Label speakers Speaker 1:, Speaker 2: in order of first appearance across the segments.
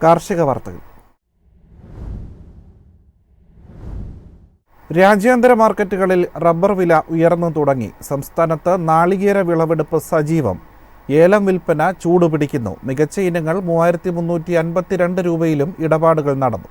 Speaker 1: കാർഷിക വാർത്തകൾ. രാജ്യാന്തര മാർക്കറ്റുകളിൽ റബ്ബർ വില ഉയർന്നു തുടങ്ങി. സംസ്ഥാനത്ത് നാളികേര വിളവെടുപ്പ് സജീവം. ഏലം വിൽപ്പന ചൂടുപിടിക്കുന്നു. മികച്ച ഇനങ്ങൾ 3352 രൂപയിലും ഇടപാടുകൾ നടന്നു.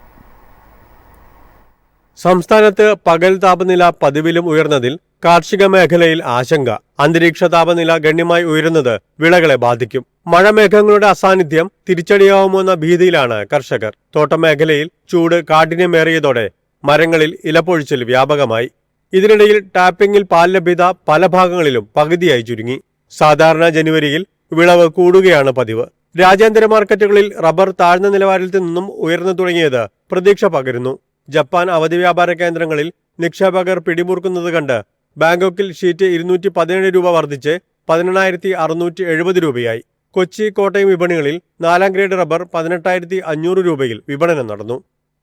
Speaker 2: സംസ്ഥാനത്ത് പകൽ താപനില പതിവിലും ഉയർന്നതിൽ കാർഷിക മേഖലയിൽ ആശങ്ക. അന്തരീക്ഷ താപനില ഗണ്യമായി ഉയരുന്നത് വിളകളെ ബാധിക്കും. മഴമേഘങ്ങളുടെ അസാന്നിധ്യം തിരിച്ചടിയാവുമെന്ന ഭീതിയിലാണ് കർഷകർ. തോട്ടമേഖലയിൽ ചൂട് കാഠിന്യമേറിയതോടെ മരങ്ങളിൽ ഇലപ്പൊഴിച്ചിൽ വ്യാപകമായി. ഇതിനിടയിൽ ടാപ്പിംഗിൽ പാൽ ലഭ്യത പല ഭാഗങ്ങളിലും പകുതിയായി ചുരുങ്ങി. സാധാരണ ജനുവരിയിൽ വിളവ് കൂടുകയാണ് പതിവ്. രാജ്യാന്തര മാർക്കറ്റുകളിൽ റബ്ബർ താഴ്ന്ന നിലവാരത്തിൽ നിന്നും ഉയർന്നു തുടങ്ങിയത് പ്രതീക്ഷ പകരുന്നു. ജപ്പാൻ അവധി വ്യാപാര കേന്ദ്രങ്ങളിൽ നിക്ഷേപകർ പിടിമുറുക്കുന്നത് കണ്ട് ബാങ്കോക്കിൽ ഷീറ്റ് 217 രൂപ വർദ്ധിച്ച് 18,670 രൂപയായി. കൊച്ചി, കോട്ടയം വിപണികളിൽ 4ാം ഗ്രേഡ് റബ്ബർ 18,500 രൂപയിൽ വിപണനം നടന്നു.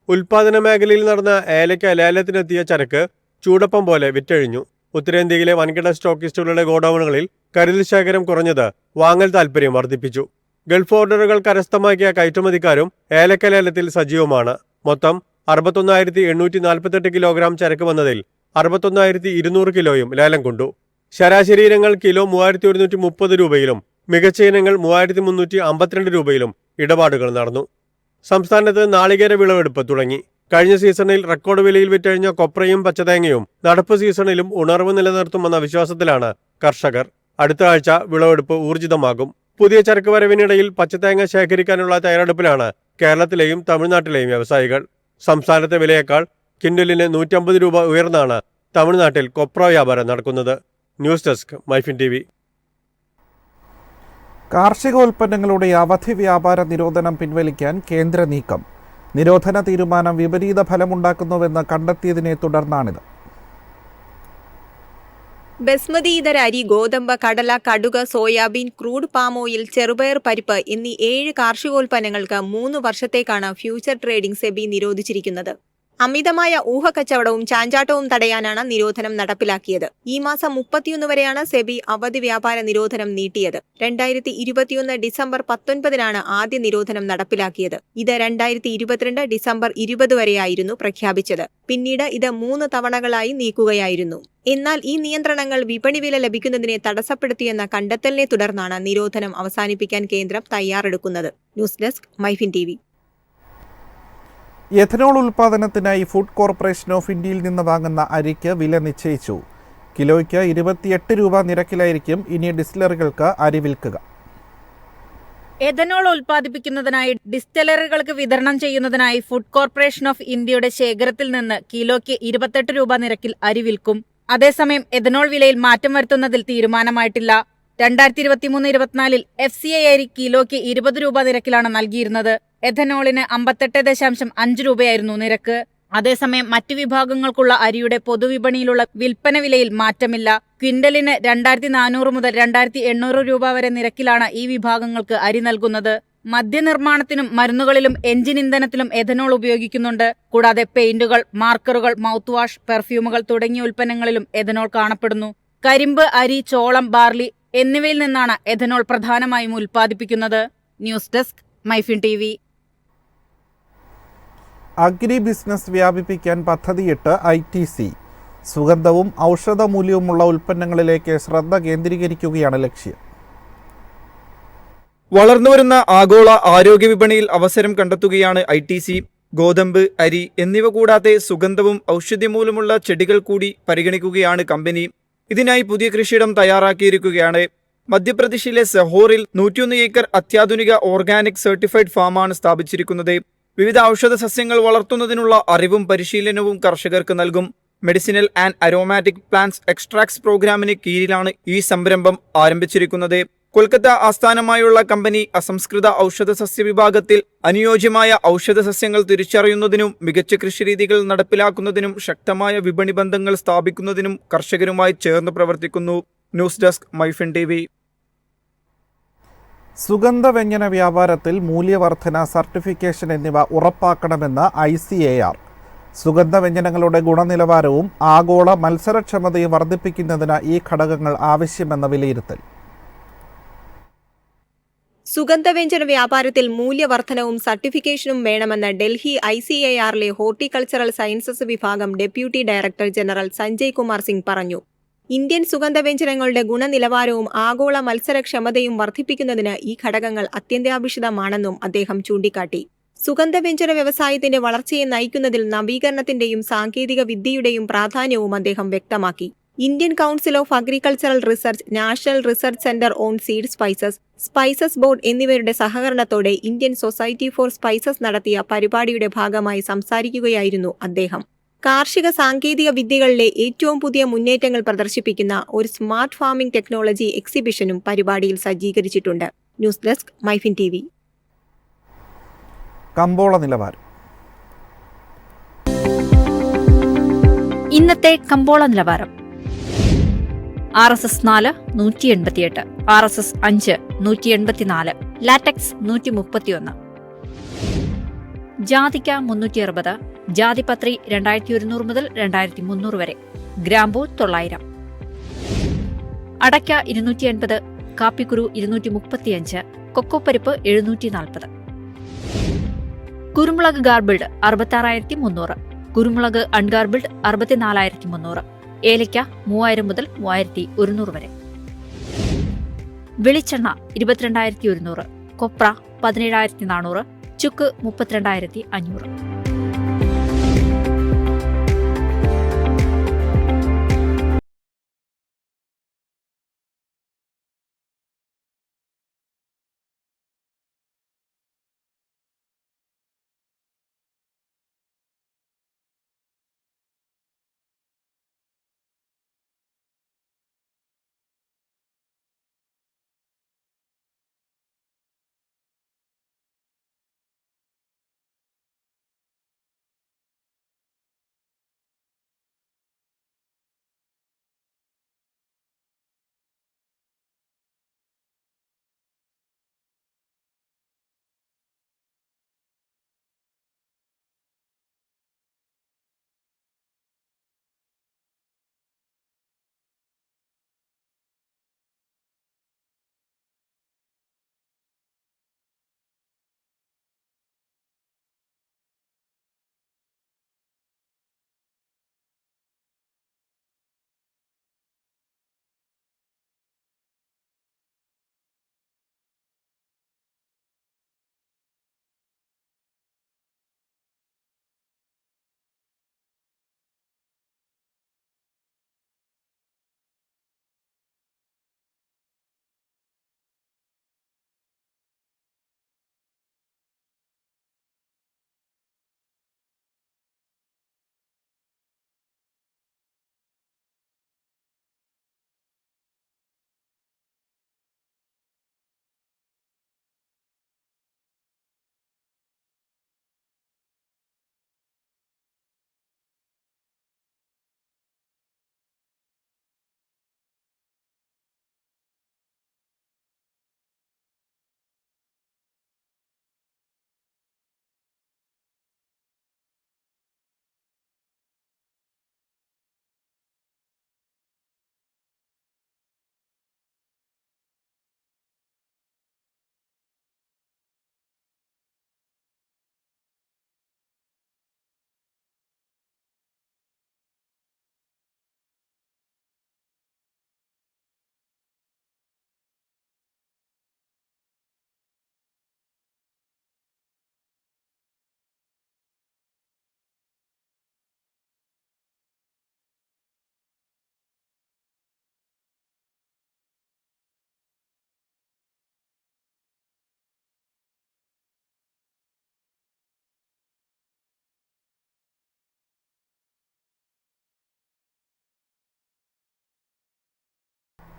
Speaker 2: ഉൽപാദന മേഖലയിൽ നടന്ന ഏലയ്ക്ക ലേലത്തിനെത്തിയ ചരക്ക് ചൂടപ്പം പോലെ വിറ്റഴിഞ്ഞു. ഉത്തരേന്ത്യയിലെ വൻകിട സ്റ്റോക്കിസ്റ്റുകളുടെ ഗോഡൌണുകളിൽ കരുതൽ ശേഖരം കുറഞ്ഞത് വാങ്ങൽ താൽപര്യം വർദ്ധിപ്പിച്ചു. ഗൾഫ് ഓർഡറുകൾ കരസ്ഥമാക്കിയ കയറ്റുമതിക്കാരും ഏലക്ക ലേലത്തിൽ സജീവമാണ്. മൊത്തം 61,848 കിലോഗ്രാം ചരക്ക് വന്നതിൽ 61,200 കിലോയും ലേലം കൊണ്ടു. ശരാശരി ഇനങ്ങൾ കിലോ 3,130 രൂപയിലും മികച്ച ഇനങ്ങൾ 3,352 രൂപയിലും ഇടപാടുകൾ നടന്നു. സംസ്ഥാനത്ത് നാളികേര വിളവെടുപ്പ് തുടങ്ങി. കഴിഞ്ഞ സീസണിൽ റെക്കോർഡ് വിലയിൽ വിറ്റഴിഞ്ഞ കൊപ്രയും പച്ചതേങ്ങയും നടപ്പ് സീസണിലും ഉണർവ് നിലനിർത്തുമെന്ന വിശ്വാസത്തിലാണ് കർഷകർ. അടുത്ത ആഴ്ച വിളവെടുപ്പ് ഊർജിതമാകും. പുതിയ ചരക്ക് വരവിനിടയിൽ പച്ചതേങ്ങ ശേഖരിക്കാനുള്ള തയ്യാറെടുപ്പിലാണ് കേരളത്തിലെയും തമിഴ്നാട്ടിലെയും വ്യവസായികൾ. സംസ്ഥാനത്തെ വിലയേക്കാൾ കിൻഡലിന് 150 രൂപ ഉയർന്നാണ് തമിഴ്നാട്ടിൽ കൊപ്ര വ്യാപാരം നടക്കുന്നത്. News desk MyFin TV.
Speaker 1: കാർഷികോൽപ്പന്നങ്ങളുടെ അവധി വ്യാപാര നിരോധനം പിൻവലിക്കാൻ കേന്ദ്ര നീക്കം. നിരോധന തീരുമാനം വിപരീത ഫലമുണ്ടാക്കുന്നുവെന്ന് കണ്ടെത്തിയതിനെ തുടർന്നാണിത്.
Speaker 3: ബസ്മതി ഇതര അരി, ഗോതമ്പ്, കടല, കടുക്, സോയാബീൻ, ക്രൂഡ് പാം ഓയിൽ, ചെറുപയർ പരിപ്പ് എന്നീ 7 കാർഷികോൽപ്പന്നങ്ങൾക്ക് 3 വർഷത്തേക്കാണ് ഫ്യൂച്ചർ ട്രേഡിംഗ് സെബി നിരോധിച്ചിരിക്കുന്നത്. അമിതമായ ഊഹക്കച്ചവടവും ചാഞ്ചാട്ടവും തടയാനാണ് നിരോധനം നടപ്പിലാക്കിയത്. ഈ മാസം 31 വരെയാണ് സെബി അവധി വ്യാപാര നിരോധനം നീട്ടിയത്. 2021 ഡിസംബർ 19 ആദ്യ നിരോധനം നടപ്പിലാക്കിയത്. ഇത് 2022 ഡിസംബർ 20 വരെയായിരുന്നു പ്രഖ്യാപിച്ചത്. പിന്നീട് ഇത് 3 തവണകളായി നീക്കുകയായിരുന്നു. എന്നാൽ ഈ നിയന്ത്രണങ്ങൾ വിപണി വില ലഭിക്കുന്നതിനെ തടസ്സപ്പെടുത്തിയെന്ന കണ്ടെത്തലിനെ തുടർന്നാണ് നിരോധനം അവസാനിപ്പിക്കാൻ കേന്ദ്രം തയ്യാറെടുക്കുന്നത്. News desk MyFin TV.
Speaker 1: Ethanol ഉൽപ്പാദനത്തിനായി ഫുഡ് കോർപ്പറേഷൻ ഓഫ് ഇന്ത്യയിൽ നിന്ന് വാങ്ങുന്ന അരിക്ക് വില നിശ്ചയിച്ചു. കിലോയ്ക്ക് 28 രൂപ നിരക്കിലായിരിക്കും ഇനി ഡിസ്റ്റിലറികൾക്ക് അരി വിൽക്കുക.
Speaker 4: എഥനോൾ ഉൽപ്പാദിപ്പിക്കുന്നതിനായി ഡിസ്റ്റിലറികൾക്ക് വിതരണം ചെയ്യുന്നതിനായി ഫുഡ് കോർപ്പറേഷൻ ഓഫ് ഇന്ത്യയുടെ ശേഖരത്തിൽ നിന്ന് കിലോയ്ക്ക് 28 രൂപ നിരക്കിൽ അരി വിൽക്കും. അതേസമയം എഥനോൾ വിലയിൽ മാറ്റം വരുത്തുന്നതിൽ തീരുമാനമായിട്ടില്ല. 2023-24 FCI അരി കിലോയ്ക്ക് 20 രൂപ നിരക്കിലാണ് നൽകിയിരുന്നത്. എഥനോളിന് 58.5 രൂപയായിരുന്നു നിരക്ക്. അതേസമയം മറ്റു വിഭാഗങ്ങൾക്കുള്ള അരിയുടെ പൊതുവിപണിയിലുള്ള വിൽപ്പന വിലയിൽ മാറ്റമില്ല. ക്വിന്റലിന് 2,400 മുതൽ 2,800 രൂപ വരെ നിരക്കിലാണ് ഈ വിഭാഗങ്ങൾക്ക് അരി നൽകുന്നത്. മദ്യനിർമ്മാണത്തിനും മരുന്നുകളിലും എഞ്ചിൻ ഇന്ധനത്തിലും എഥനോൾ ഉപയോഗിക്കുന്നുണ്ട്. കൂടാതെ പെയിന്റുകൾ, മാർക്കറുകൾ, മൗത്ത് വാഷ്, പെർഫ്യൂമുകൾ തുടങ്ങിയ ഉൽപ്പന്നങ്ങളിലും എഥനോൾ കാണപ്പെടുന്നു. കരിമ്പ്, അരി, ചോളം, ബാർലി എന്നിവയിൽ നിന്നാണ് എഥനോൾ പ്രധാനമായും ഉൽപ്പാദിപ്പിക്കുന്നത്. News desk MyFin TV.
Speaker 1: Agri business വ്യാപിപ്പിക്കാൻ പദ്ധതിയിട്ട് ITC. സുഗന്ധവും ഔഷധമൂല്യവുമുള്ള ഉൽപ്പന്നങ്ങളിലേക്ക് ശ്രദ്ധ കേന്ദ്രീകരിക്കുകയാണ് ലക്ഷ്യം.
Speaker 5: വളർന്നുവരുന്ന ആഗോള ആരോഗ്യ വിപണിയിൽ അവസരം കണ്ടെത്തുകയാണ് ITC. ഗോതമ്പ്, അരി എന്നിവ കൂടാതെ സുഗന്ധവും ഔഷധമൂല്യമുള്ള ചെടികൾ കൂടി പരിഗണിക്കുകയാണ് കമ്പനി. ഇതിനായി പുതിയ കൃഷിയിടം തയ്യാറാക്കിയിരിക്കുകയാണ്. മധ്യപ്രദേശിലെ സെഹോറിൽ 101 ഏക്കർ അത്യാധുനിക ഓർഗാനിക് സർട്ടിഫൈഡ് ഫാമാണ് സ്ഥാപിച്ചിരിക്കുന്നത്. വിവിധ ഔഷധ സസ്യങ്ങൾ വളർത്തുന്നതിനുള്ള അറിവും പരിശീലനവും കർഷകർക്ക് നൽകും. Medicinal and aromatic plants extracts പ്രോഗ്രാമിന് കീഴിലാണ് ഈ സംരംഭം ആരംഭിച്ചിരിക്കുന്നത്. കൊൽക്കത്ത ആസ്ഥാനമായുള്ള കമ്പനി അസംസ്കൃത ഔഷധ സസ്യ വിഭാഗത്തിൽ അനുയോജ്യമായ ഔഷധ സസ്യങ്ങൾ തിരിച്ചറിയുന്നതിനും മികച്ച കൃഷിരീതികൾ നടപ്പിലാക്കുന്നതിനും ശക്തമായ വിപണി ബന്ധങ്ങൾ സ്ഥാപിക്കുന്നതിനും കർഷകരുമായി ചേർന്ന് പ്രവർത്തിക്കുന്നു. News desk MyFin TV.
Speaker 1: സുഗന്ധവ്യഞ്ജന വ്യാപാരത്തിൽ മൂല്യവർധന, സർട്ടിഫിക്കേഷൻ എന്നിവ ഉറപ്പാക്കണമെന്ന് ICAR. സുഗന്ധവ്യഞ്ജനങ്ങളുടെ ഗുണനിലവാരവും ആഗോള മത്സരക്ഷമതയും വർദ്ധിപ്പിക്കുന്നതിന് ഈ ഘടകങ്ങൾ ആവശ്യമെന്ന വിലയിരുത്തൽ.
Speaker 3: സുഗന്ധവ്യഞ്ജന വ്യാപാരത്തിൽ മൂല്യവർദ്ധനവും സർട്ടിഫിക്കേഷനും വേണമെന്ന് ഡൽഹി ICARലെ ഹോർട്ടിക്കൾച്ചറൽ സയൻസസ് വിഭാഗം deputy director general Sanjay Kumar Singh പറഞ്ഞു. ഇന്ത്യൻ സുഗന്ധവ്യഞ്ജനങ്ങളുടെ ഗുണനിലവാരവും ആഗോള മത്സരക്ഷമതയും വർദ്ധിപ്പിക്കുന്നതിന് ഈ ഘടകങ്ങൾ അത്യന്താപേക്ഷിതമാണെന്നും അദ്ദേഹം ചൂണ്ടിക്കാട്ടി. സുഗന്ധവ്യഞ്ജന വ്യവസായത്തിന്റെ വളർച്ചയെ നയിക്കുന്നതിൽ നവീകരണത്തിന്റെയും സാങ്കേതിക വിദ്യയുടെയും പ്രാധാന്യവും അദ്ദേഹം വ്യക്തമാക്കി. Indian council of agricultural research, national research centre on seed spices board എന്നിവരുടെ സഹകരണത്തോടെ ഇന്ത്യൻ സൊസൈറ്റി ഫോർ സ്പൈസസ് നടത്തിയ പരിപാടിയുടെ ഭാഗമായി സംസാരിക്കുകയായിരുന്നു അദ്ദേഹം. കാർഷിക സാങ്കേതിക വിദ്യകളിലെ ഏറ്റവും പുതിയ മുന്നേറ്റങ്ങൾ പ്രദർശിപ്പിക്കുന്ന ഒരു സ്മാർട്ട് ഫാമിംഗ് ടെക്നോളജി എക്സിബിഷനും പരിപാടിയിൽ സജ്ജീകരിച്ചിട്ടുണ്ട്. News desk MyFin TV.
Speaker 1: കമ്പോള നിലവാരം.
Speaker 6: ഇന്നത്തെ കമ്പോള നിലവാരം. RSS 4 188, RSS 5 184, ലാറ്റക്സ് 131, ജാതിക്ക 360, ജാതിപത്രി 2100 മുതൽ 2300 വരെ, ഗ്രാമ്പൂ 900, അടയ്ക്ക 280, കാപ്പിക്കുരു 235, കൊക്കോപ്പരിപ്പ് 740, കുരുമുളക് ഗാർബിൾഡ് 66300, കുരുമുളക് അൺഗാർബിൾഡ് 64300, ഏലയ്ക്ക 3000 മുതൽ 3100 വരെ, വെളിച്ചെണ്ണ 22100, കൊപ്ര 17400, ചുക്ക് 32500.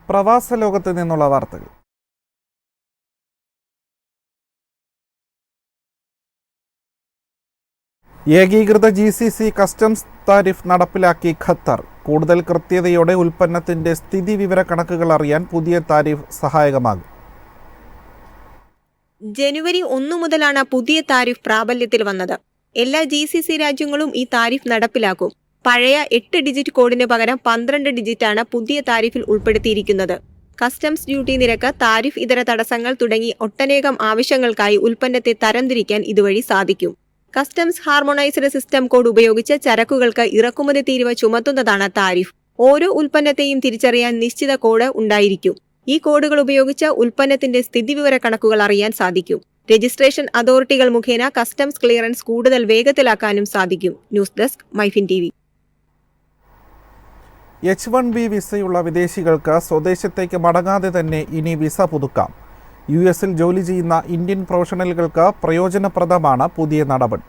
Speaker 1: പ്രവാസ ലോകത്ത് നിന്നുള്ള വാർത്തകൾ. ഏകീകൃത GCC കസ്റ്റംസ് താരിഫ് നടപ്പിലാക്കി ഖത്തർ. കൂടുതൽ കൃത്യതയോടെ ഉൽപ്പന്നത്തിന്റെ സ്ഥിതി വിവര കണക്കുകൾ അറിയാൻ പുതിയ താരിഫ് സഹായകമാകും.
Speaker 3: ജനുവരി 1 മുതലാണ് പുതിയ താരിഫ് പ്രാബല്യത്തിൽ വന്നത്. എല്ലാ GCC രാജ്യങ്ങളും ഈ താരിഫ് നടപ്പിലാക്കും. പഴയ 8 ഡിജിറ്റ് കോഡിന് പകരം 12 ഡിജിറ്റാണ് പുതിയ താരിഫിൽ ഉൾപ്പെടുത്തിയിരിക്കുന്നത്. കസ്റ്റംസ് ഡ്യൂട്ടി നിരക്ക്, താരിഫ് ഇതര തടസ്സങ്ങൾ തുടങ്ങി ഒട്ടനേകം ആവശ്യങ്ങൾക്കായി ഉൽപ്പന്നത്തെ തരംതിരിക്കാൻ ഇതുവഴി സാധിക്കും. കസ്റ്റംസ് ഹാർമോണൈസ്ഡ് സിസ്റ്റം കോഡ് ഉപയോഗിച്ച് ചരക്കുകൾക്ക് ഇറക്കുമതി തീരുവ ചുമത്തുന്നതാണ് താരിഫ്. ഓരോ ഉൽപ്പന്നത്തെയും തിരിച്ചറിയാൻ നിശ്ചിത കോഡ് ഉണ്ടായിരിക്കും. ഈ കോഡുകൾ ഉപയോഗിച്ച് ഉൽപ്പന്നത്തിന്റെ സ്ഥിതിവിവര കണക്കുകൾ അറിയാൻ സാധിക്കും. രജിസ്ട്രേഷൻ അതോറിറ്റികൾ മുഖേന കസ്റ്റംസ് ക്ലിയറൻസ് കൂടുതൽ വേഗത്തിലാക്കാനും സാധിക്കും. News desk MyFin TV.
Speaker 1: H1B വിസയുള്ള വിദേശികൾക്ക് സ്വദേശത്തേക്ക് മടങ്ങാതെ തന്നെ ഇനി വിസ പുതുക്കാം. US-ൽ ജോലി ചെയ്യുന്ന ഇന്ത്യൻ പ്രൊഫഷണലുകൾക്ക് പ്രയോജനപ്രദമാണ് പുതിയ നടപടി.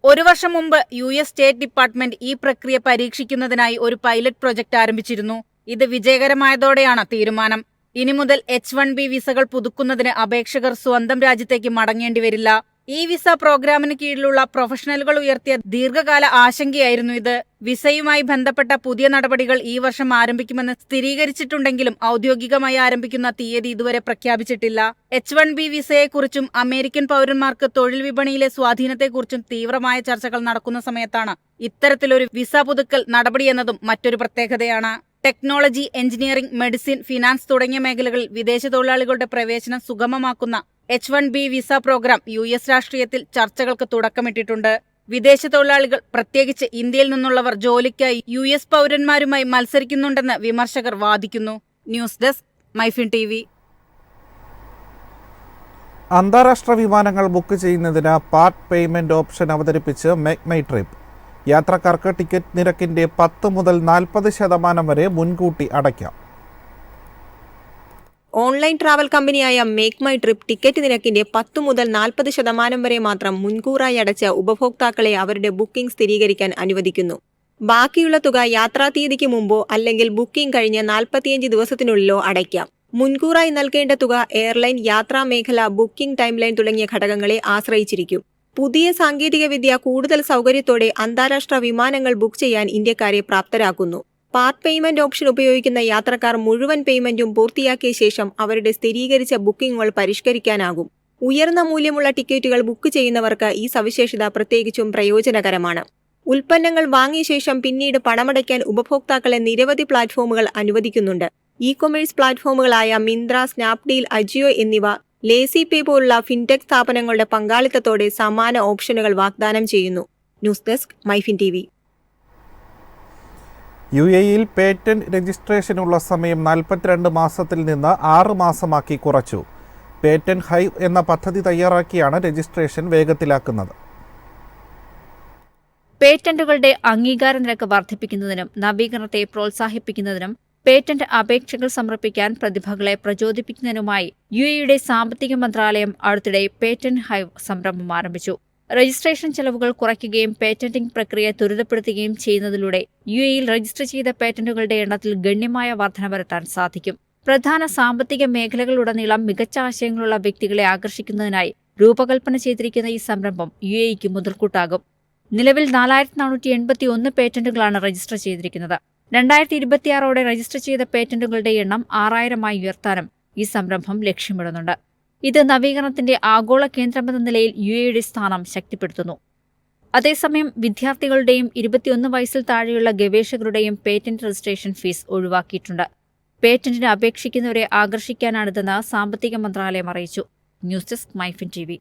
Speaker 4: ഒരു വർഷം മുമ്പ് US സ്റ്റേറ്റ് ഡിപ്പാർട്ട്മെന്റ് ഈ പ്രക്രിയ പരീക്ഷിക്കുന്നതിനായി ഒരു പൈലറ്റ് പ്രൊജക്ട് ആരംഭിച്ചിരുന്നു. ഇത് വിജയകരമായതോടെയാണ് തീരുമാനം. ഇനി മുതൽ H1B വിസകൾ പുതുക്കുന്നതിന് അപേക്ഷകർ സ്വന്തം രാജ്യത്തേക്ക് മടങ്ങേണ്ടി വരില്ല. ഈ വിസ പ്രോഗ്രാമിന് കീഴിലുള്ള പ്രൊഫഷണലുകൾ ഉയർത്തിയ ദീർഘകാല ആശങ്കയായിരുന്നു ഇത്. വിസയുമായി ബന്ധപ്പെട്ട പുതിയ നടപടികൾ ഈ വർഷം ആരംഭിക്കുമെന്ന് സ്ഥിരീകരിച്ചിട്ടുണ്ടെങ്കിലും ഔദ്യോഗികമായി ആരംഭിക്കുന്ന തീയതി ഇതുവരെ പ്രഖ്യാപിച്ചിട്ടില്ല. H1B വിസയെക്കുറിച്ചും അമേരിക്കൻ പൗരന്മാർക്ക് തൊഴിൽ വിപണിയിലെ സ്വാധീനത്തെക്കുറിച്ചും തീവ്രമായ ചർച്ചകൾ നടക്കുന്ന സമയത്താണ് ഇത്തരത്തിലൊരു വിസ പുതുക്കൽ നടപടിയെന്നതും മറ്റൊരു പ്രത്യേകതയാണ്. ടെക്നോളജി, എഞ്ചിനീയറിംഗ്, മെഡിസിൻ, ഫിനാൻസ് തുടങ്ങിയ മേഖലകളിൽ വിദേശ തൊഴിലാളികളുടെ പ്രവേശനം സുഗമമാക്കുന്ന H1B വിസ പ്രോഗ്രാം US രാഷ്ട്രീയത്തിൽ ചർച്ചകൾക്ക് തുടക്കമിട്ടിട്ടുണ്ട്. വിദേശ തൊഴിലാളികൾ, പ്രത്യേകിച്ച് ഇന്ത്യയിൽ നിന്നുള്ളവർ ജോലിക്കായി US പൗരന്മാരുമായി മത്സരിക്കുന്നുണ്ടെന്ന് വിമർശകർ വാദിക്കുന്നു. News desk MyFin TV.
Speaker 1: അന്താരാഷ്ട്ര വിമാനങ്ങൾ ബുക്ക് ചെയ്യുന്നതിന് പാർട്ട് പേയ്മെന്റ് ഓപ്ഷൻ അവതരിപ്പിച്ച് മേക്ക് മൈ ട്രിപ്പ്. യാത്രക്കാർക്ക് ടിക്കറ്റ് നിരക്കിന്റെ 10 മുതൽ 40% വരെ മുൻകൂട്ടി അടയ്ക്കാം.
Speaker 3: ഓൺലൈൻ ട്രാവൽ കമ്പനിയായ മേക്ക് മൈ ട്രിപ്പ് ടിക്കറ്റ് നിരക്കിന്റെ 10 മുതൽ 40% വരെ മാത്രം മുൻകൂറായി അടച്ച ഉപഭോക്താക്കളെ അവരുടെ ബുക്കിംഗ് സ്ഥിരീകരിക്കാൻ അനുവദിക്കുന്നു. ബാക്കിയുള്ള തുക യാത്രാ തീയതിക്ക് മുമ്പോ അല്ലെങ്കിൽ ബുക്കിംഗ് കഴിഞ്ഞ് 45 ദിവസത്തിനുള്ളിലോ അടയ്ക്കാം. മുൻകൂറായി നൽകേണ്ട തുക എയർലൈൻ, യാത്രാ മേഖല, ബുക്കിംഗ് ടൈം ലൈൻ തുടങ്ങിയ ഘടകങ്ങളെ ആശ്രയിച്ചിരിക്കും. പുതിയ സാങ്കേതികവിദ്യ കൂടുതൽ സൗകര്യത്തോടെ അന്താരാഷ്ട്ര വിമാനങ്ങൾ ബുക്ക് ചെയ്യാൻ ഇന്ത്യക്കാരെ പ്രാപ്തരാക്കുന്നു. പാർട്ട് പേയ്മെന്റ് ഓപ്ഷൻ ഉപയോഗിക്കുന്ന യാത്രക്കാർ മുഴുവൻ പേയ്മെന്റും പൂർത്തിയാക്കിയ ശേഷം അവരുടെ സ്ഥിരീകരിച്ച ബുക്കിംഗുകൾ പരിഷ്കരിക്കാനാകും. ഉയർന്ന മൂല്യമുള്ള ടിക്കറ്റുകൾ ബുക്ക് ചെയ്യുന്നവർക്ക് ഈ സവിശേഷത പ്രത്യേകിച്ചും പ്രയോജനകരമാണ്. ഉൽപ്പന്നങ്ങൾ വാങ്ങിയ ശേഷം പിന്നീട് പണമടയ്ക്കാൻ ഉപഭോക്താക്കളെ നിരവധി പ്ലാറ്റ്ഫോമുകൾ അനുവദിക്കുന്നുണ്ട്. ഇ-കൊമേഴ്സ് പ്ലാറ്റ്ഫോമുകളായ മിന്ത്ര, സ്നാപ്ഡീൽ, അജിയോ എന്നിവ ലേസി പേ പോലുള്ള ഫിൻടെക് സ്ഥാപനങ്ങളുടെ പങ്കാളിത്തത്തോടെ സമാന ഓപ്ഷനുകൾ വാഗ്ദാനം ചെയ്യുന്നു. News desk MyFin TV.
Speaker 1: UAE-യിൽ പേറ്റന്റ് രജിസ്ട്രേഷനുള്ള സമയം 42 മാസത്തിൽ നിന്ന് 6 മാസമാക്കി കുറച്ചു. പേറ്റന്റ് ഹൈവ് എന്ന പദ്ധതി തയ്യാറാക്കിയാണ് രജിസ്ട്രേഷൻ വേഗത്തിലാക്കുന്നത്.
Speaker 6: പേറ്റന്റുകളുടെ അംഗീകാര നിരക്ക് വർദ്ധിപ്പിക്കുന്നതിനും നവീകരണത്തെ പ്രോത്സാഹിപ്പിക്കുന്നതിനും പേറ്റന്റ് അപേക്ഷകൾ സമർപ്പിക്കാൻ പ്രതിഭകളെ പ്രചോദിപ്പിക്കുന്നതിനുമായി UAE-യുടെ സാമ്പത്തിക മന്ത്രാലയം അടുത്തിടെ പേറ്റന്റ് ഹൈവ് സംരംഭം ആരംഭിച്ചു. രജിസ്ട്രേഷൻ ചെലവുകൾ കുറയ്ക്കുകയും പേറ്റന്റിംഗ് പ്രക്രിയ ത്വരിതപ്പെടുത്തുകയും ചെയ്യുന്നതിലൂടെ UAE-യിൽ രജിസ്റ്റർ ചെയ്ത പേറ്റന്റുകളുടെ എണ്ണത്തിൽ ഗണ്യമായ വർധന വരുത്താൻ സാധിക്കും. പ്രധാന സാമ്പത്തിക മേഖലകളിലുടനീളം മികച്ച ആശയങ്ങളുള്ള വ്യക്തികളെ ആകർഷിക്കുന്നതിനായി രൂപകൽപ്പന ചെയ്തിരിക്കുന്ന ഈ സംരംഭം UAE-ക്ക് മുതൽക്കൂട്ടാകും. നിലവിൽ 4481 പേറ്റന്റുകളാണ് രജിസ്റ്റർ ചെയ്തിരിക്കുന്നത്. 2026ഓടെ രജിസ്റ്റർ ചെയ്ത പേറ്റന്റുകളുടെ എണ്ണം 6000-ആയി ഉയർത്താനും ഈ സംരംഭം ലക്ഷ്യമിടുന്നുണ്ട്. ഇത് നവീകരണത്തിന്റെ ആഗോള കേന്ദ്രമെന്ന നിലയിൽ UAE-യുടെ സ്ഥാനം ശക്തിപ്പെടുത്തുന്നു. അതേസമയം വിദ്യാർത്ഥികളുടെയും 21 വയസ്സിൽ താഴെയുള്ള ഗവേഷകരുടെയും പേറ്റന്റ് രജിസ്ട്രേഷൻ ഫീസ് ഒഴിവാക്കിയിട്ടുണ്ട്. പേറ്റന്റിന് അപേക്ഷിക്കുന്നവരെ ആകർഷിക്കാനാണിതെന്ന് സാമ്പത്തിക മന്ത്രാലയം അറിയിച്ചു. News desk MyFin TV.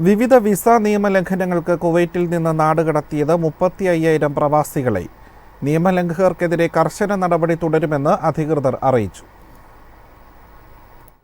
Speaker 1: വിവിധ വിസ നിയമലംഘനങ്ങൾക്ക് കുവൈറ്റിൽ നിന്ന് നാടുകടത്തിയത് 35,000 പ്രവാസികളെ. നിയമലംഘകർക്കെതിരെ കർശന നടപടി തുടരുമെന്ന് അധികൃതർ അറിയിച്ചു.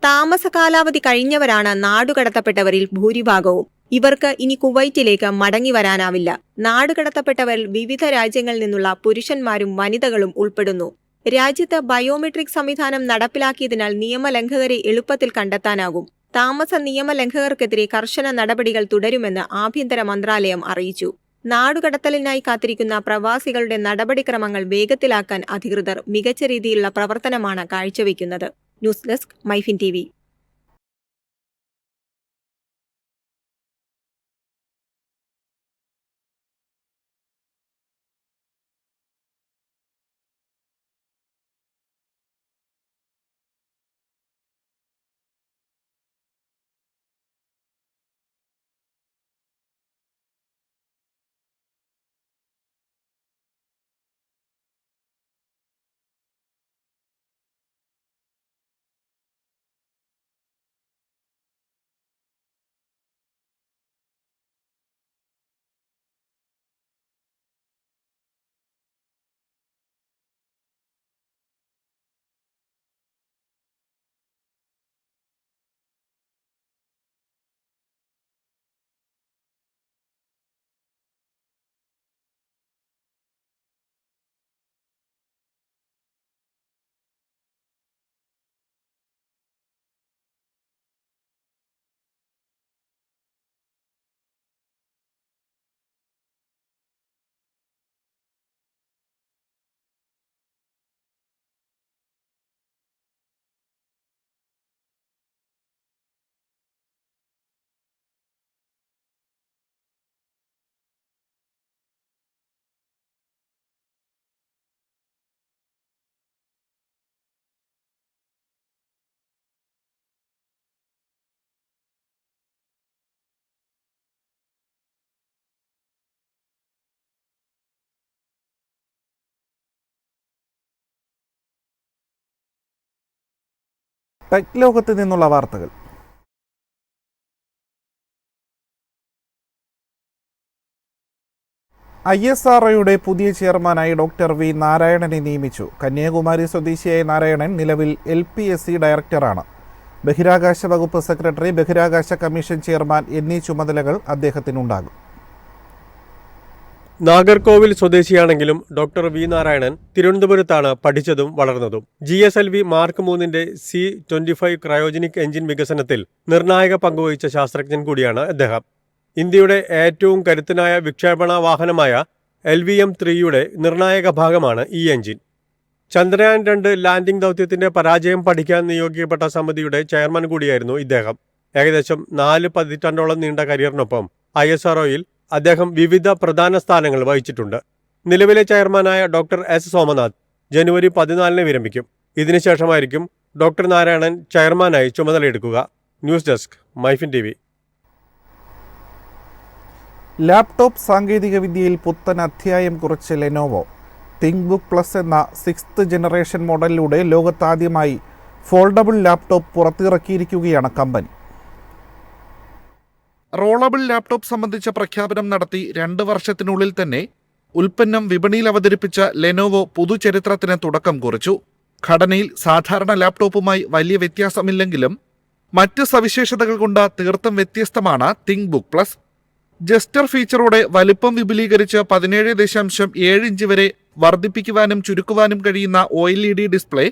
Speaker 3: താമസ കാലാവധി കഴിഞ്ഞവരാണ് നാടുകടത്തപ്പെട്ടവരിൽ ഭൂരിഭാഗവും. ഇവർക്ക് ഇനി കുവൈറ്റിലേക്ക് മടങ്ങി വരാനാവില്ല. നാടുകടത്തപ്പെട്ടവരിൽ വിവിധ രാജ്യങ്ങളിൽ നിന്നുള്ള പുരുഷന്മാരും വനിതകളും ഉൾപ്പെടുന്നു. രാജ്യത്ത് ബയോമെട്രിക് സംവിധാനം നടപ്പിലാക്കിയതിനാൽ നിയമലംഘകരെ എളുപ്പത്തിൽ കണ്ടെത്താനാകും. താമസ നിയമലംഘകർക്കെതിരെ കർശന നടപടികൾ തുടരുമെന്ന് ആഭ്യന്തര മന്ത്രാലയം അറിയിച്ചു. നാടുകടത്തലിനായി കാത്തിരിക്കുന്ന പ്രവാസികളുടെ നടപടിക്രമങ്ങൾ വേഗത്തിലാക്കാൻ അധികൃതർ മികച്ച രീതിയിലുള്ള പ്രവർത്തനമാണ് കാഴ്ചവെക്കുന്നത്. News desk MyFin TV.
Speaker 1: Tech ലോകത്ത് നിന്നുള്ള വാർത്തകൾ. ISROയുടെ പുതിയ ചെയർമാനായി ഡോക്ടർ വി നാരായണനെ നിയമിച്ചു. കന്യാകുമാരി സ്വദേശിയായ നാരായണൻ നിലവിൽ LPSC ഡയറക്ടറാണ്. ബഹിരാകാശ വകുപ്പ് സെക്രട്ടറി, ബഹിരാകാശ കമ്മീഷൻ ചെയർമാൻ എന്നീ ചുമതലകൾ അദ്ദേഹത്തിനുണ്ടാകും.
Speaker 2: നാഗർകോവിൽ സ്വദേശിയാണെങ്കിലും ഡോക്ടർ വി നാരായണൻ തിരുവനന്തപുരത്താണ് പഠിച്ചതും വളർന്നതും. GSLV മാർക്ക് 3ന്റെ C-25 ക്രയോജനിക് എഞ്ചിൻ വികസനത്തിൽ നിർണായക പങ്കുവഹിച്ച ശാസ്ത്രജ്ഞൻ കൂടിയാണ് അദ്ദേഹം. ഇന്ത്യയുടെ ഏറ്റവും കരുത്തനായ വിക്ഷേപണ വാഹനമായ LVM-3യുടെ നിർണായക ഭാഗമാണ് ഈ എഞ്ചിൻ. ചന്ദ്രയാൻ 2 ലാൻഡിംഗ് ദൗത്യത്തിന്റെ പരാജയം പഠിക്കാൻ നിയോഗിക്കപ്പെട്ട സമിതിയുടെ ചെയർമാൻ കൂടിയായിരുന്നു ഇദ്ദേഹം. ഏകദേശം 4 പതിറ്റാണ്ടോളം നീണ്ട കരിയറിനൊപ്പം ISROയിൽ അദ്ദേഹം വിവിധ പ്രധാന സ്ഥാനങ്ങൾ വഹിച്ചിട്ടുണ്ട്. നിലവിലെ ചെയർമാനായ ഡോക്ടർ S. സോമനാഥ് ജനുവരി 14 വിരമിക്കും. ഇതിനുശേഷമായിരിക്കും ഡോക്ടർ നാരായണൻ ചെയർമാനായി ചുമതലയെടുക്കുക. News desk, MyFin TV.
Speaker 1: Laptop സാങ്കേതികവിദ്യയിൽ പുത്തൻ അധ്യായം കുറിച്ച് ലെനോവോ. തിങ്ക്ബുക്ക് പ്ലസ് എന്ന 6th ജനറേഷൻ മോഡലിലൂടെ ലോകത്താദ്യമായി ഫോൾഡബിൾ ലാപ്ടോപ്പ് പുറത്തിറക്കിയിരിക്കുകയാണ് കമ്പനി. റോളബിൾ ലാപ്ടോപ്പ് സംബന്ധിച്ച പ്രഖ്യാപനം നടത്തി 2 വർഷത്തിനുള്ളിൽ തന്നെ ഉൽപ്പന്നം വിപണിയിൽ അവതരിപ്പിച്ച ലെനോവോ പുതുചരിത്രത്തിന് തുടക്കം കുറിച്ചു. ഘടനയിൽ സാധാരണ ലാപ്ടോപ്പുമായി വലിയ വ്യത്യാസമില്ലെങ്കിലും മറ്റ് സവിശേഷതകൾ കൊണ്ട് തീർത്തും വ്യത്യസ്തമാണ് തിങ്ക്ബുക്ക് പ്ലസ്. ജസ്റ്റർ ഫീച്ചറോടെ വലിപ്പം വിപുലീകരിച്ച് 17.7 ഇഞ്ച് വരെ വർദ്ധിപ്പിക്കുവാനും ചുരുക്കുവാനും കഴിയുന്ന OLED ഡിസ്പ്ലേ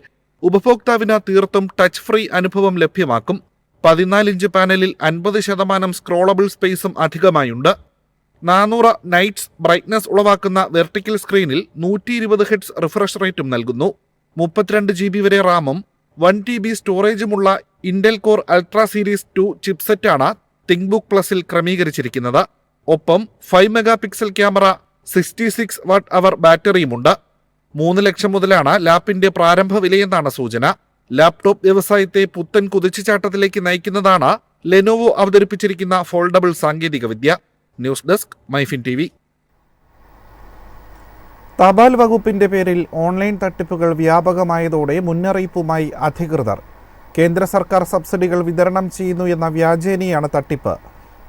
Speaker 1: ഉപഭോക്താവിന് തീർത്തും ടച്ച് ഫ്രീ അനുഭവം ലഭ്യമാക്കും. 14 ഇഞ്ച് പാനലിൽ 50% സ്ക്രോളബിൾ സ്പേസും അധികമായുണ്ട്. 400 നൈറ്റ്സ് ബ്രൈറ്റ്നസ് ഉളവാക്കുന്ന വെർട്ടിക്കൽ സ്ക്രീനിൽ 120 ഹെർട്സ് റിഫ്രഷ് റേറ്റും നൽകുന്നു. 32 GB വരെ റാമും 1 TB സ്റ്റോറേജുമുള്ള ഇന്റൽ കോർ അൾട്രാ സീരീസ് 2 ചിപ്സെറ്റാണ് തിങ്ക്ബുക്ക് പ്ലസിൽ ക്രമീകരിച്ചിരിക്കുന്നത്. ഒപ്പം 5 മെഗാപിക്സൽ ക്യാമറ, 66 വാട്ട് അവർ ബാറ്ററിയുമുണ്ട്. 3 ലക്ഷം മുതലാണ് ലാപ്പിന്റെ പ്രാരംഭ വിലയെന്നാണ് സൂചന. ലാപ്ടോപ്പ് വ്യവസായത്തെ പുത്തൻ കുതിച്ചുചാട്ടത്തിലേക്ക് നയിക്കുന്നതാണ് ലെനോവോ അവതരിപ്പിച്ചിരിക്കുന്ന ഫോൾഡബിൾ സാങ്കേതികവിദ്യ. News desk, MyFin TV. തപാൽ വകുപ്പിന്റെ പേരിൽ ഓൺലൈൻ തട്ടിപ്പുകൾ വ്യാപകമായതോടെ മുന്നറിയിപ്പുമായി അധികൃതർ. കേന്ദ്ര സർക്കാർ സബ്സിഡികൾ വിതരണം ചെയ്യുന്നു എന്ന വ്യാജേനയാണ് തട്ടിപ്പ്.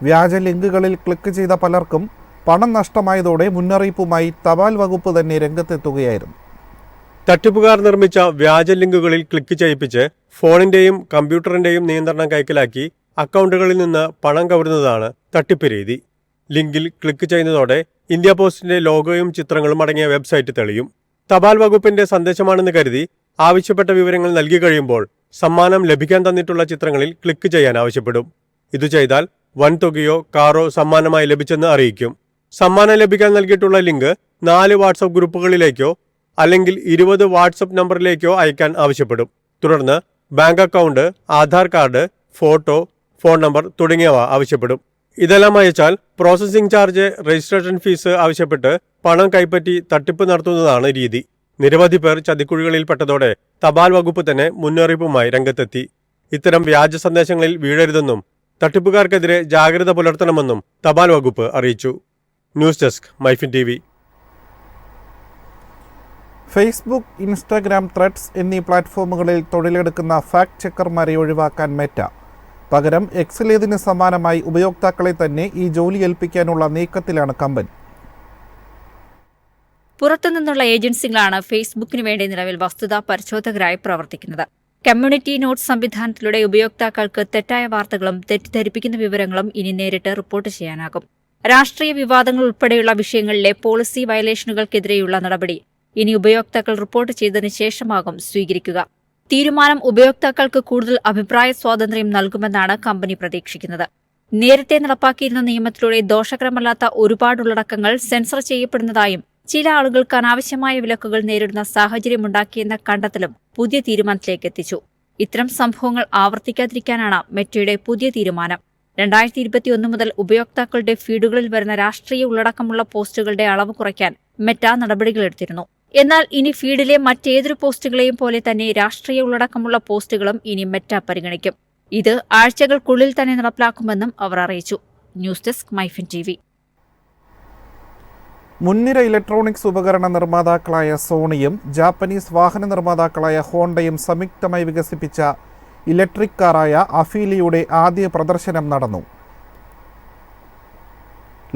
Speaker 1: വ്യാജ ലിങ്കുകളിൽ ക്ലിക്ക് ചെയ്ത പലർക്കും പണം നഷ്ടമായതോടെ മുന്നറിയിപ്പുമായി തപാൽ വകുപ്പ് തന്നെ രംഗത്തെത്തുകയായിരുന്നു.
Speaker 2: തട്ടിപ്പുകാർ നിർമ്മിച്ച വ്യാജ ലിങ്കുകളിൽ ക്ലിക്ക് ചെയ്യിപ്പിച്ച് ഫോണിന്റെയും കമ്പ്യൂട്ടറിന്റെയും നിയന്ത്രണം കൈക്കലാക്കി അക്കൗണ്ടുകളിൽ നിന്ന് പണം കവരുന്നതാണ് തട്ടിപ്പ് രീതി. ലിങ്കിൽ ക്ലിക്ക് ചെയ്യുന്നതോടെ ഇന്ത്യ പോസ്റ്റിന്റെ ലോഗോയും ചിത്രങ്ങളും അടങ്ങിയ വെബ്സൈറ്റ് തെളിയും. തപാൽ വകുപ്പിന്റെ സന്ദേശമാണെന്ന് കരുതി ആവശ്യപ്പെട്ട വിവരങ്ങൾ നൽകി കഴിയുമ്പോൾ സമ്മാനം ലഭിക്കാൻ തന്നിട്ടുള്ള ചിത്രങ്ങളിൽ ക്ലിക്ക് ചെയ്യാൻ ആവശ്യപ്പെടും. ഇതു ചെയ്താൽ വൻതുകയോ കാറോ സമ്മാനമായി ലഭിച്ചെന്ന് അറിയിക്കും. സമ്മാനം ലഭിക്കാൻ നൽകിയിട്ടുള്ള ലിങ്ക് 4 വാട്സപ്പ് ഗ്രൂപ്പുകളിലേക്കോ അല്ലെങ്കിൽ 20 വാട്സപ്പ് നമ്പറിലേക്കോ അയക്കാൻ ആവശ്യപ്പെടും. തുടർന്ന് bank account, Aadhaar card, photo, phone number തുടങ്ങിയവ ആവശ്യപ്പെടും. ഇതെല്ലാം അയച്ചാൽ പ്രോസസ്സിംഗ് ചാർജ്, രജിസ്ട്രേഷൻ ഫീസ് ആവശ്യപ്പെട്ട് പണം കൈപ്പറ്റി തട്ടിപ്പ് നടത്തുന്നതാണ് രീതി. നിരവധി പേർ ചതിക്കുഴികളിൽപ്പെട്ടതോടെ തപാൽ വകുപ്പ് തന്നെ മുന്നറിയിപ്പുമായി രംഗത്തെത്തി. ഇത്തരം വ്യാജ സന്ദേശങ്ങളിൽ വീഴരുതെന്നും തട്ടിപ്പുകാർക്കെതിരെ ജാഗ്രത പുലർത്തണമെന്നും തപാൽ വകുപ്പ് അറിയിച്ചു. News desk, MyFin TV.
Speaker 1: Facebook, Instagram, Threads എന്നീ പ്ലാറ്റ്ഫോമുകളിൽ തൊഴിലെടുക്കുന്ന ഫാക്ട് ചെക്കർമാരെ ഒഴിവാക്കാൻ മെറ്റ. പകരം എക്സിലേതിന് സമാനമായി ഉപയോക്താക്കളെ തന്നെ ഈ ജോലി ഏൽപ്പിക്കാനുള്ള നീക്കത്തിലാണ് കമ്പനി.
Speaker 6: പുറത്തുനിന്നുള്ള ഏജൻസികളാണ് ഫേസ്ബുക്കിന് വേണ്ടി നിലവിൽ വസ്തുതാ പരിശോധകരായി പ്രവർത്തിക്കുന്നത്. കമ്മ്യൂണിറ്റി നോട്ട് സംവിധാനത്തിലൂടെ ഉപയോക്താക്കൾക്ക് തെറ്റായ വാർത്തകളും തെറ്റിദ്ധരിപ്പിക്കുന്ന വിവരങ്ങളും ഇനി നേരിട്ട് റിപ്പോർട്ട് ചെയ്യാനാകും. രാഷ്ട്രീയ വിവാദങ്ങൾ ഉൾപ്പെടെയുള്ള വിഷയങ്ങളിലെ പോളിസി വയലേഷനുകൾക്കെതിരെയുള്ള നടപടി ഇനി ഉപയോക്താക്കൾ റിപ്പോർട്ട് ചെയ്തതിനു ശേഷമാകും സ്വീകരിക്കുക. തീരുമാനം ഉപയോക്താക്കൾക്ക് കൂടുതൽ അഭിപ്രായ സ്വാതന്ത്ര്യം നൽകുമെന്നാണ് കമ്പനി പ്രതീക്ഷിക്കുന്നത്. നേരത്തെ നടപ്പാക്കിയിരുന്ന നിയമത്തിലൂടെ ദോഷകരമല്ലാത്ത ഒരുപാട് ഉള്ളടക്കങ്ങൾ സെൻസർ ചെയ്യപ്പെടുന്നതായും ചില ആളുകൾക്ക് അനാവശ്യമായ വിലക്കുകൾ നേരിടുന്ന സാഹചര്യമുണ്ടാക്കിയെന്ന കണ്ടെത്തലും പുതിയ തീരുമാനത്തിലേക്ക് എത്തിച്ചു. ഇത്തരം സംഭവങ്ങൾ ആവർത്തിക്കാതിരിക്കാനാണ് മെറ്റയുടെ പുതിയ തീരുമാനം. 2021 മുതൽ ഉപയോക്താക്കളുടെ ഫീഡുകളിൽ വരുന്ന രാഷ്ട്രീയ ഉള്ളടക്കമുള്ള പോസ്റ്റുകളുടെ അളവ് കുറയ്ക്കാൻ മെറ്റ നടപടികളെടുത്തിരുന്നു. എന്നാൽ ഇനി ഫീഡിലെ മറ്റേതൊരു പോസ്റ്റുകളെയും പോലെ തന്നെ രാഷ്ട്രീയ ഉള്ളടക്കമുള്ള പോസ്റ്റുകളും ഇനി മെറ്റ പരിഗണിക്കും. ഇത് ആഴ്ചകൾക്കുള്ളിൽ തന്നെ നടപ്പിലാക്കുമെന്നും അവർ അറിയിച്ചു. News desk, MyFin TV.
Speaker 1: മുൻനിര ഇലക്ട്രോണിക്സ് ഉപകരണ നിർമ്മാതാക്കളായ സോണിയും ജാപ്പനീസ് വാഹന നിർമ്മാതാക്കളായ ഹോണ്ടയും സംയുക്തമായി വികസിപ്പിച്ച ഇലക്ട്രിക് കാറായ അഫീലിയുടെ ആദ്യ പ്രദർശനം നടന്നു.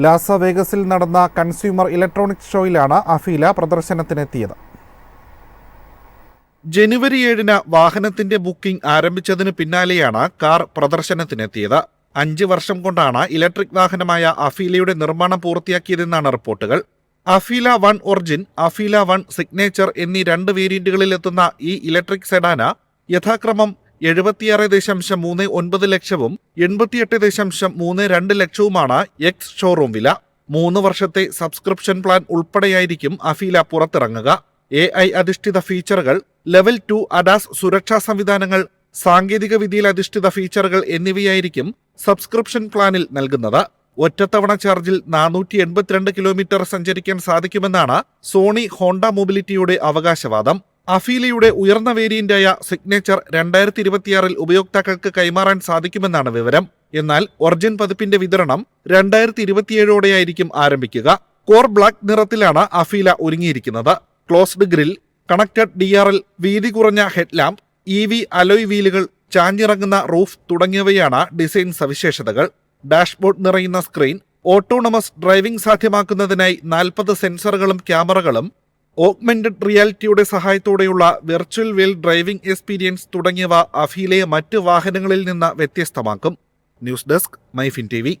Speaker 1: ലാസ് വേഗസിൽ നടന്ന കൺസ്യൂമർ ഇലക്ട്രോണിക്സ് ഷോയിലാണ് അഫീല പ്രദർശനത്തിനെത്തിയത്. ജനുവരി 7-ന് വാഹനത്തിന്റെ ബുക്കിംഗ് ആരംഭിച്ചതിന് പിന്നാലെയാണ് കാർ പ്രദർശനത്തിനെത്തിയത്. 5 വർഷം കൊണ്ടാണ് ഇലക്ട്രിക് വാഹനമായ അഫീലയുടെ നിർമ്മാണം പൂർത്തിയാക്കിയതെന്നാണ് റിപ്പോർട്ടുകൾ. അഫീല 1 ഒറിജിൻ, അഫീല 1 സിഗ്നേച്ചർ എന്നീ 2 വേരിയന്റുകളിലെത്തുന്ന ഈ ഇലക്ട്രിക് സെഡാന് യഥാക്രമം 76.39 ലക്ഷവും 88.32 ലക്ഷവുമാണ് എക്സ് ഷോറൂം വില. 3 വർഷത്തെ സബ്സ്ക്രിപ്ഷൻ പ്ലാൻ ഉൾപ്പെടെയായിരിക്കും അഫീല പുറത്തിറങ്ങുക. AI അധിഷ്ഠിത ഫീച്ചറുകൾ, ലെവൽ 2 അഡാസ് സുരക്ഷാ സംവിധാനങ്ങൾ, സാങ്കേതിക വിദ്യയിൽ അധിഷ്ഠിത ഫീച്ചറുകൾ എന്നിവയായിരിക്കും സബ്സ്ക്രിപ്ഷൻ പ്ലാനിൽ നൽകുന്നത്. ഒറ്റത്തവണ ചാർജിൽ 482 കിലോമീറ്റർ സഞ്ചരിക്കാൻ സാധിക്കുമെന്നാണ് സോണി ഹോണ്ട മൊബിലിറ്റിയുടെ അവകാശവാദം. അഫീലയുടെ ഉയർന്ന വേരിയന്റായ സിഗ്നേച്ചർ 2026-ൽ ഉപയോക്താക്കൾക്ക് കൈമാറാൻ സാധിക്കുമെന്നാണ് വിവരം. എന്നാൽ ഒറിജിൻ പതിപ്പിന്റെ വിതരണം 2027ഓടെയായിരിക്കും ആരംഭിക്കുക. കോർ ബ്ലാക്ക് നിറത്തിലാണ് അഫീല ഒരുങ്ങിയിരിക്കുന്നത്. ക്ലോസ്ഡ് ഗ്രിൽ, കണക്റ്റഡ് DRL, വീതി കുറഞ്ഞ ഹെഡ്ലാമ്പ്, EV അലോയ് വീലുകൾ, ചാഞ്ഞിറങ്ങുന്ന റൂഫ് തുടങ്ങിയവയാണ് ഡിസൈൻ സവിശേഷതകൾ. ഡാഷ്ബോർഡ് നിറയുന്ന സ്ക്രീൻ, ഓട്ടോണമസ് ഡ്രൈവിംഗ് സാധ്യമാക്കുന്നതിനായി 40 സെൻസറുകളും ക്യാമറകളും, ഓഗ്മെന്റഡ് റിയാലിറ്റിയുടെ സഹായത്തോടെയുള്ള വെർച്വൽ വേൾഡ് ഡ്രൈവിംഗ് എക്സ്പീരിയൻസ് തുടങ്ങിയവ അഫീലയെ മറ്റ് വാഹനങ്ങളിൽ നിന്ന് വ്യത്യസ്തമാക്കും. News desk, MyFin TV.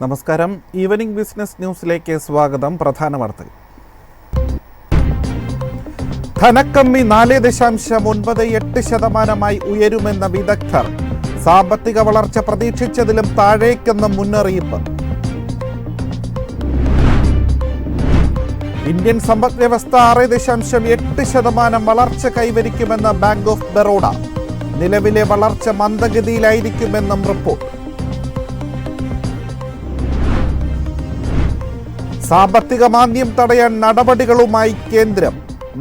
Speaker 1: നമസ്കാരം. ഈവനിംഗ് ബിസിനസ് ന്യൂസിലേക്ക് സ്വാഗതം. പ്രധാന വാർത്തകൾ. ധനക്കമ്മി 4.98% ഉയരുമെന്ന വിദഗ്ധർ. സാമ്പത്തിക വളർച്ച പ്രതീക്ഷിച്ചതിലും താഴേക്കെന്ന് മുന്നറിയിപ്പ്. ഇന്ത്യൻ സമ്പദ്വ്യവസ്ഥ 6.8% വളർച്ച കൈവരിക്കുമെന്ന് ബാങ്ക് ഓഫ് ബറോഡ. നിലവിലെ വളർച്ച മന്ദഗതിയിലായിരിക്കുമെന്നും റിപ്പോർട്ട്. സാമ്പത്തിക മാന്ദ്യം തടയാൻ നടപടികളുമായി കേന്ദ്രം.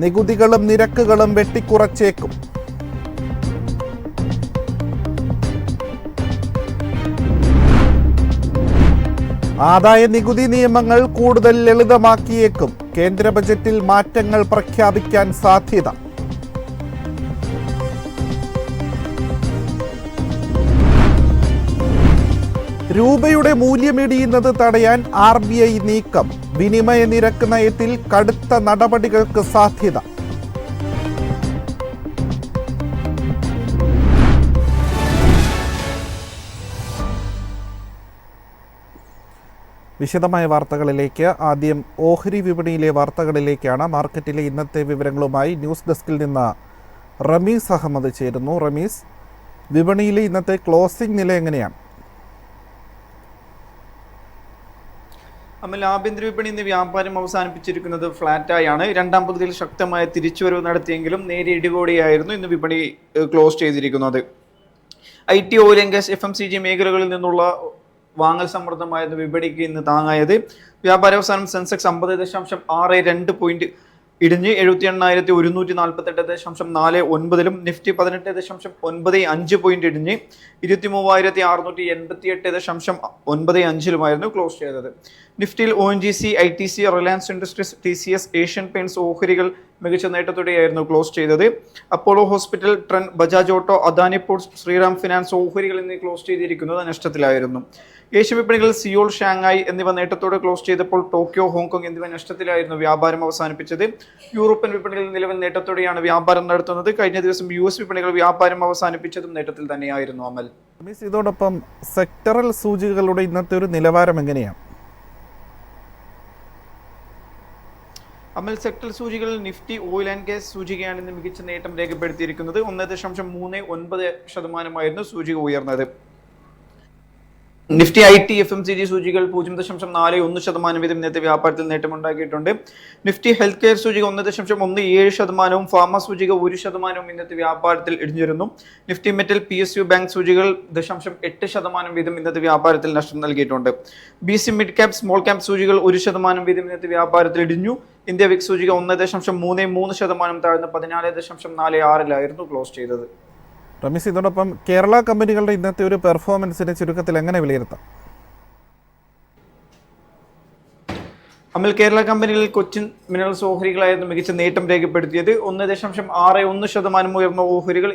Speaker 1: നികുതികളും നിരക്കുകളും വെട്ടിക്കുറച്ചേക്കും. ആദായ നികുതി നിയമങ്ങൾ കൂടുതൽ ലളിതമാക്കിയേക്കും. കേന്ദ്ര ബജറ്റിൽ മാറ്റങ്ങൾ പ്രഖ്യാപിക്കാൻ സാധ്യത. രൂപയുടെ മൂല്യമിടിയുന്നത് തടയാൻ RBI നീക്കം. വിനിമയ നിരക്ക് നയത്തിൽ കടുത്ത നടപടികൾക്ക് സാധ്യത. വിശദമായ വാർത്തകളിലേക്ക്. ആദ്യം ഓഹരി വിപണിയിലെ വാർത്തകളിലേക്കാണ്. മാർക്കറ്റിലെ ഇന്നത്തെ വിവരങ്ങളുമായി ന്യൂസ് ഡെസ്കിൽ നിന്ന് റമീസ് അഹമ്മദ് ചേരുന്നു. റമീസ്, വിപണിയിലെ ഇന്നത്തെ ക്ലോസിംഗ് നില എങ്ങനെയാണ്?
Speaker 5: ആഭ്യന്തര വിപണി ഇന്ന് വ്യാപാരം അവസാനിപ്പിച്ചിരിക്കുന്നത് ഫ്ലാറ്റായാണ്. രണ്ടാം പകുതിയിൽ ശക്തമായ തിരിച്ചുവരവ് നടത്തിയെങ്കിലും നേരിയ ഇടിവോടെയായിരുന്നു ഇന്ന് വിപണി ക്ലോസ് ചെയ്തിരിക്കുന്നത്. IT, oil and gas, FMCG മേഖലകളിൽ നിന്നുള്ള വാങ്ങൽ സമ്മർദ്ദമായിരുന്നു വിപണിക്ക് ഇന്ന് താങ്ങായത്. വ്യാപാരാവസാനം സെൻസെക്സ് 50.62 പോയിന്റ് ഇടിഞ്ഞ് 78,148.49 നിഫ്റ്റി 18.95 പോയിന്റ് ഇടിഞ്ഞ് 23,688.95 ക്ലോസ് ചെയ്തത്. നിഫ്റ്റിയിൽ ONGC, ITC, Reliance Industries, TCS, Asian Paints ഓഹരികൾ മികച്ച നേട്ടത്തോടെയായിരുന്നു ക്ലോസ് ചെയ്തത്. Apollo hospital, Trent, Bajaj auto, Adani ports, Shriram finance ഓഹരികൾ എന്നീ ക്ലോസ് ചെയ്തിരിക്കുന്നത് നഷ്ടത്തിലായിരുന്നു. ഏഷ്യൻ വിപണികളിൽ സിയോൾ, ഷാങ്ഹായ് എന്നിവ നേട്ടത്തോടെ ക്ലോസ് ചെയ്തപ്പോൾ ടോക്കിയോ, ഹോങ്കോങ് എന്നിവ നഷ്ടത്തിലായിരുന്നു വ്യാപാരം അവസാനിപ്പിച്ചത്. യൂറോപ്യൻ വിപണികളിൽ നിലവിൽ നേട്ടത്തോടെയാണ് വ്യാപാരം നടത്തുന്നത്. കഴിഞ്ഞ ദിവസം US വിപണികൾ വ്യാപാരം അവസാനിപ്പിച്ചതും നേട്ടത്തിൽ തന്നെയായിരുന്നു. അമൽ,
Speaker 1: ഇതോടൊപ്പം സെക്ടറൽ സൂചികകളുടെ ഇന്നത്തെ ഒരു നിലവാരം എങ്ങനെയാണ്?
Speaker 5: സെക്ടറൽ സൂചികളിൽ നിഫ്റ്റി, ഓയിൽ ആൻഡ് ഗ്യാസ് സൂചികയാണ് ഇന്ന് മികച്ച നേട്ടം രേഖപ്പെടുത്തിയിരിക്കുന്നത്. 1.39% സൂചിക ഉയർന്നത്. നിഫ്റ്റി, IT, FMCG സൂചികൾ 0.41% വീതം ഇന്നത്തെ വ്യാപാരത്തിൽ നേട്ടമുണ്ടാക്കിയിട്ടുണ്ട്. നിഫ്റ്റി ഹെൽത്ത് കെയർ സൂചിക 1.17%, ഫാർമ സൂചിക 1% ഇന്നത്തെ വ്യാപാരത്തിൽ ഇടിഞ്ഞിരുന്നു. നിഫ്റ്റി മെറ്റൽ, PSU ബാങ്ക് സൂചികൾ 0.8% വീതം ഇന്നത്തെ വ്യാപാരത്തിൽ നഷ്ടം നൽകിയിട്ടുണ്ട്. BC mid cap, small cap സൂചികൾ 1% വീതം ഇന്നത്തെ വ്യാപാരത്തിൽ ഇടിഞ്ഞു. ഇന്ത്യ വിക് സൂചിക 1.33% താഴ്ന്ന് 14.46 ക്ലോസ് ചെയ്തത്.
Speaker 1: റമീസ്, ഇതോടൊപ്പം കേരള കമ്പനികളുടെ ഇന്നത്തെ ഒരു പെർഫോമൻസിനെ ചുരുക്കത്തിൽ എങ്ങനെ വിലയിരുത്താം?
Speaker 5: കേരള കമ്പനികളിൽ കൊച്ചിൻ മിനറൽസ് ഓഹരികളായിരുന്നു മികച്ച നേട്ടം രേഖപ്പെടുത്തിയത്. 1.61% ഉയർന്ന ഓഹരികൾ